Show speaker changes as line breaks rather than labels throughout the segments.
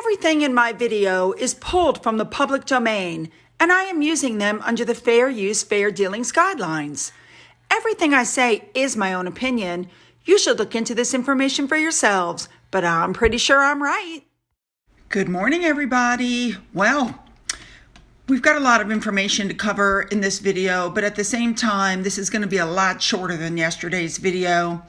Everything in my video is pulled from the public domain, and I am using them under the Fair Use, Fair Dealings guidelines. Everything I say is my own opinion. You should look into this information for yourselves, but I'm pretty sure I'm right. Good morning, everybody. Well, we've got a lot of information to cover in this video, but at the same time, this is going to be a lot shorter than yesterday's video.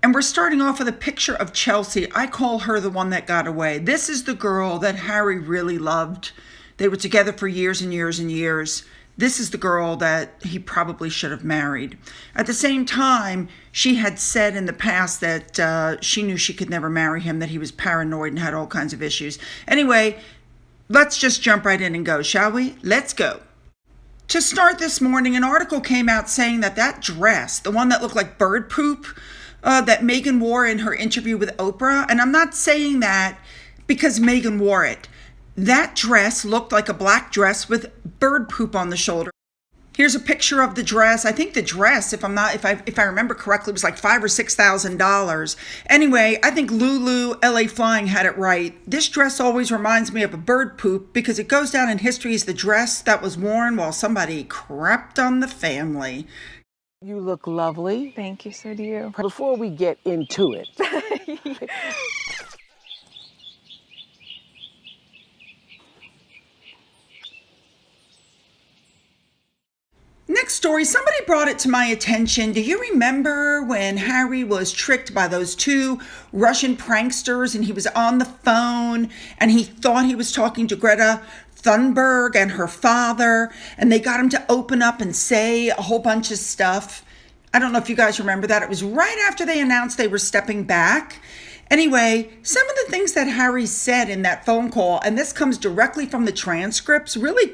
And we're starting off with a picture of Chelsea. I call her the one that got away. This is the girl that Harry really loved. They were together for years and years and years. This is the girl that he probably should have married. At the same time, she had said in the past that she knew she could never marry him, that he was paranoid and had all kinds of issues. Anyway, let's just jump right in and go, shall we? Let's go. To start this morning, an article came out saying that dress, the one that looked like bird poop, that Meghan wore in her interview with Oprah, and I'm not saying that because Meghan wore it. That dress looked like a black dress with bird poop on the shoulder. Here's a picture of the dress. I think the dress, if I remember correctly, was like $5,000 or $6,000. Anyway, I think Lulu LA Flying had it right. This dress always reminds me of a bird poop because it goes down in history as the dress that was worn while somebody crapped on the family.
You look lovely.
Thank you, so do you.
Before we get into it,
Next story, somebody brought it to my attention. Do you remember when Harry was tricked by those two Russian pranksters and he was on the phone and he thought he was talking to Greta Thunberg and her father, and they got him to open up and say a whole bunch of stuff? I don't know if you guys remember that. It was right after they announced they were stepping back. Anyway, some of the things that Harry said in that phone call, and this comes directly from the transcripts, really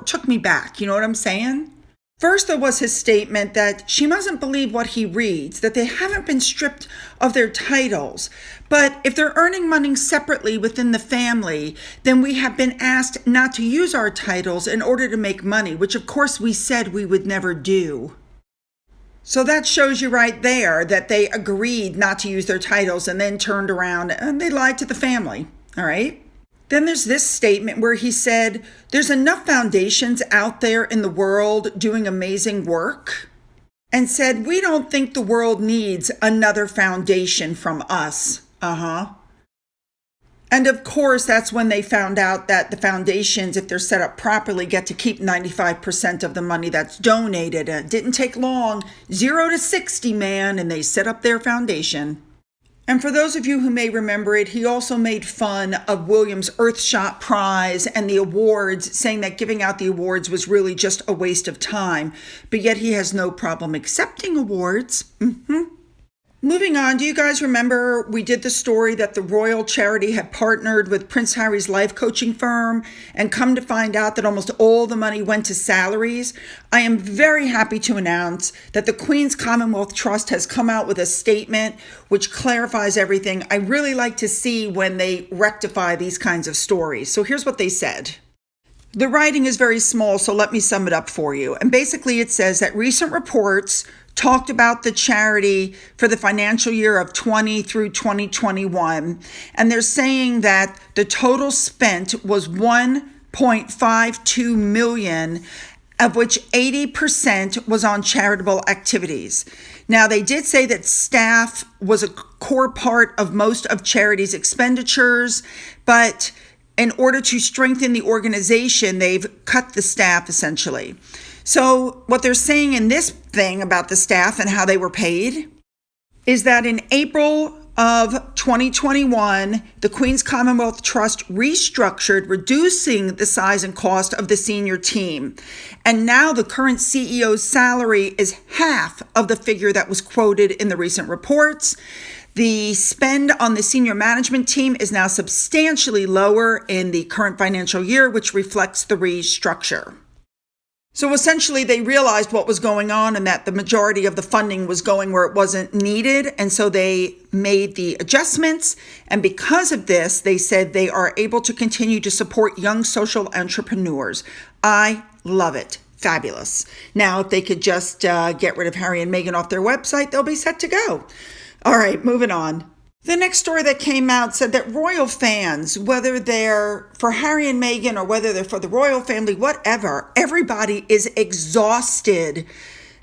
took me back. You know what I'm saying? First, there was his statement that she mustn't believe what he reads, that they haven't been stripped of their titles. But if they're earning money separately within the family, then we have been asked not to use our titles in order to make money, which of course we said we would never do. So that shows you right there that they agreed not to use their titles and then turned around and they lied to the family. All right. Then there's this statement where he said, there's enough foundations out there in the world doing amazing work, and said, we don't think the world needs another foundation from us. And of course, that's when they found out that the foundations, if they're set up properly, get to keep 95% of the money that's donated. And it didn't take long, 0 to 60, man, and they set up their foundation. And for those of you who may remember it, he also made fun of William's Earthshot Prize and the awards, saying that giving out the awards was really just a waste of time. But yet he has no problem accepting awards. Moving on, do you guys remember we did the story that the Royal Charity had partnered with Prince Harry's life coaching firm, and come to find out that almost all the money went to salaries? I am very happy to announce that the Queen's Commonwealth Trust has come out with a statement which clarifies everything. I really like to see when they rectify these kinds of stories. So here's what they said. The writing is very small, so let me sum it up for you. And basically it says that recent reports talked about the charity for the financial year of 20 through 2021. And they're saying that the total spent was $1.52 million, of which 80% was on charitable activities. Now, they did say that staff was a core part of most of charity's expenditures, but in order to strengthen the organization, they've cut the staff essentially. So what they're saying in this thing about the staff and how they were paid is that in April of 2021, the Queen's Commonwealth Trust restructured, reducing the size and cost of the senior team. And now the current CEO's salary is half of the figure that was quoted in the recent reports. The spend on the senior management team is now substantially lower in the current financial year, which reflects the restructure. So essentially, they realized what was going on and that the majority of the funding was going where it wasn't needed. And so they made the adjustments. And because of this, they said they are able to continue to support young social entrepreneurs. I love it. Fabulous. Now, if they could just get rid of Harry and Meghan off their website, they'll be set to go. All right, moving on. The next story that came out said that royal fans, whether they're for Harry and Meghan or whether they're for the royal family, whatever, everybody is exhausted.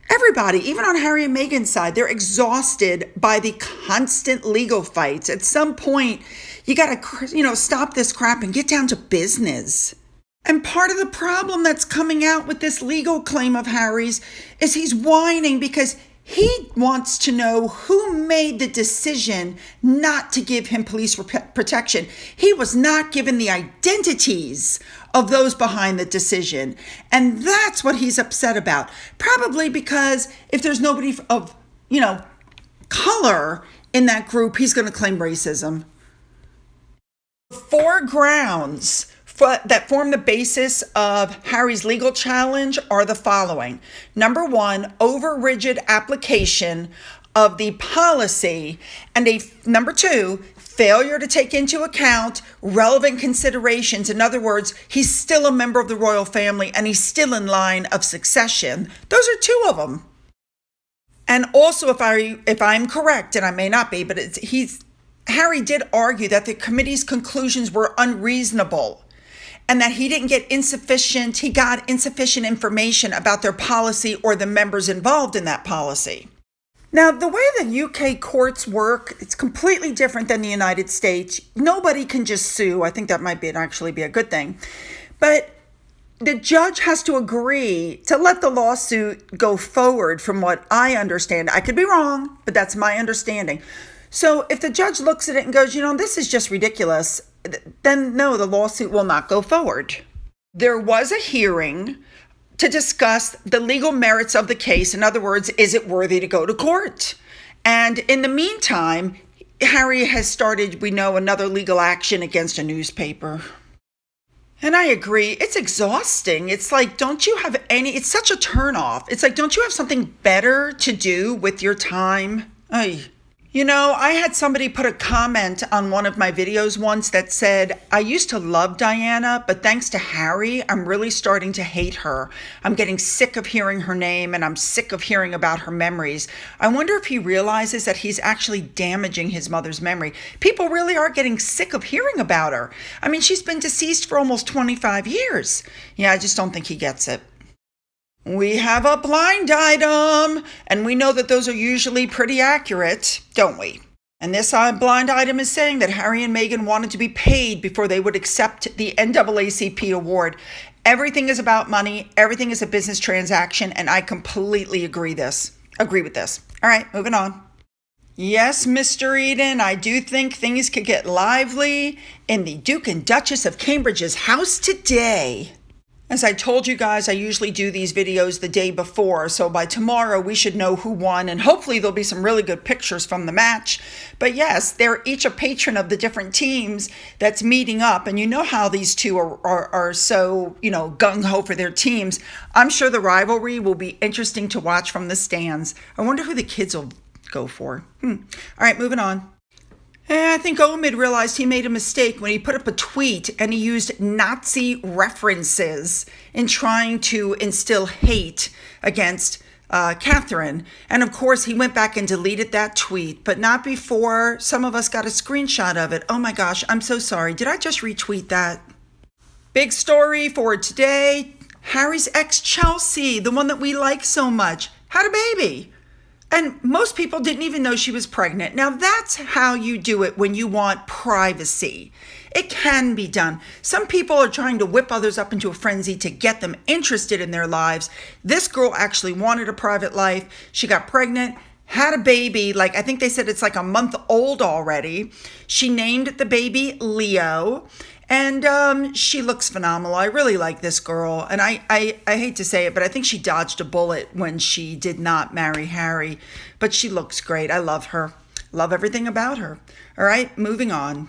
Everybody, even on Harry and Meghan's side, they're exhausted by the constant legal fights. At some point, you got to, stop this crap and get down to business. And part of the problem that's coming out with this legal claim of Harry's is he's whining because he wants to know who made the decision not to give him police protection. He was not given the identities of those behind the decision. And that's what he's upset about. Probably because if there's nobody of, color in that group, he's going to claim racism. 4 grounds that form the basis of Harry's legal challenge are the following. Number 1, over-rigid application of the policy. And number 2, failure to take into account relevant considerations. In other words, he's still a member of the royal family and he's still in line of succession. Those are 2 of them. And also, if I'm correct, and I may not be, but Harry did argue that the committee's conclusions were unreasonable and that he got insufficient information about their policy or the members involved in that policy. Now, the way the UK courts work, it's completely different than the United States. Nobody can just sue. I think that might actually be a good thing. But the judge has to agree to let the lawsuit go forward from what I understand. I could be wrong, but that's my understanding. So if the judge looks at it and goes, this is just ridiculous, then no, the lawsuit will not go forward. There was a hearing to discuss the legal merits of the case. In other words, is it worthy to go to court? And in the meantime, Harry has started, we know, another legal action against a newspaper. And I agree, it's exhausting. It's like, it's such a turnoff. It's like, don't you have something better to do with your time? I had somebody put a comment on one of my videos once that said, I used to love Diana, but thanks to Harry, I'm really starting to hate her. I'm getting sick of hearing her name and I'm sick of hearing about her memories. I wonder if he realizes that he's actually damaging his mother's memory. People really are getting sick of hearing about her. I mean, she's been deceased for almost 25 years. Yeah, I just don't think he gets it. We have a blind item, and we know that those are usually pretty accurate, don't we? And this blind item is saying that Harry and Meghan wanted to be paid before they would accept the NAACP award. Everything is about money. Everything is a business transaction, and I completely agree with this. All right, moving on. Yes, Mr. Eden, I do think things could get lively in the Duke and Duchess of Cambridge's house today. As I told you guys, I usually do these videos the day before, so by tomorrow we should know who won, and hopefully there'll be some really good pictures from the match. But yes, they're each a patron of the different teams that's meeting up, and you know how these two are so, gung-ho for their teams. I'm sure the rivalry will be interesting to watch from the stands. I wonder who the kids will go for. All right, moving on. I think Omid realized he made a mistake when he put up a tweet and he used Nazi references in trying to instill hate against Catherine. And of course, he went back and deleted that tweet, but not before some of us got a screenshot of it. Oh my gosh, I'm so sorry. Did I just retweet that? Big story for today. Harry's ex Chelsea, the one that we like so much, had a baby. And most people didn't even know she was pregnant. Now, that's how you do it when you want privacy. It can be done. Some people are trying to whip others up into a frenzy to get them interested in their lives. This girl actually wanted a private life. She got pregnant, had a baby. I think they said it's a month old already. She named the baby Leo. And she looks phenomenal. I really like this girl. And I hate to say it, but I think she dodged a bullet when she did not marry Harry. But she looks great. I love her. Love everything about her. All right, moving on.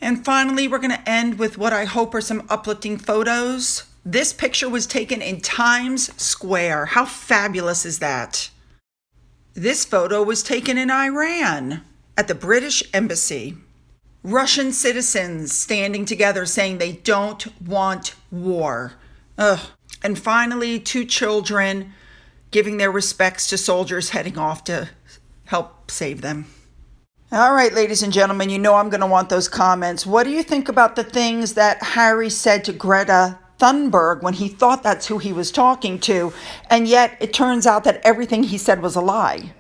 And finally, we're going to end with what I hope are some uplifting photos. This picture was taken in Times Square. How fabulous is that? This photo was taken in Iran at the British Embassy. Russian citizens standing together saying they don't want war. And finally, 2 children giving their respects to soldiers heading off to help save them. All right, ladies and gentlemen, you know I'm going to want those comments. What do you think about the things that Harry said to Greta Thunberg when he thought that's who he was talking to, and yet it turns out that everything he said was a lie?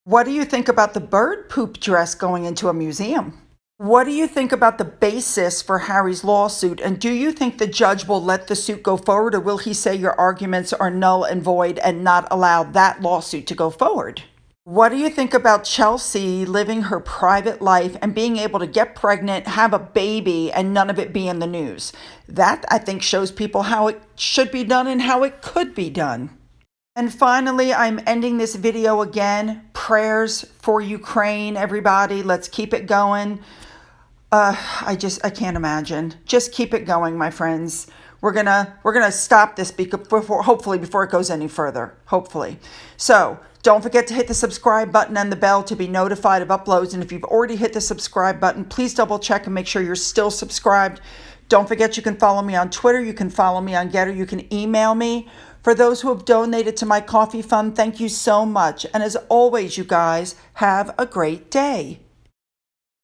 What do you think about the bird poop dress going into a museum? What do you think about the basis for Harry's lawsuit? And do you think the judge will let the suit go forward, or will he say your arguments are null and void and not allow that lawsuit to go forward? What do you think about Chelsea living her private life and being able to get pregnant, have a baby, and none of it be in the news? That, I think, shows people how it should be done and how it could be done. And finally, I'm ending this video again. Prayers for Ukraine, everybody. Let's keep it going. I can't imagine. Just keep it going, my friends. We're gonna stop this hopefully before it goes any further. Hopefully. So don't forget to hit the subscribe button and the bell to be notified of uploads. And if you've already hit the subscribe button, please double check and make sure you're still subscribed. Don't forget you can follow me on Twitter. You can follow me on Getter. You can email me. For those who have donated to my coffee fund, thank you so much. And as always, you guys, have a great day.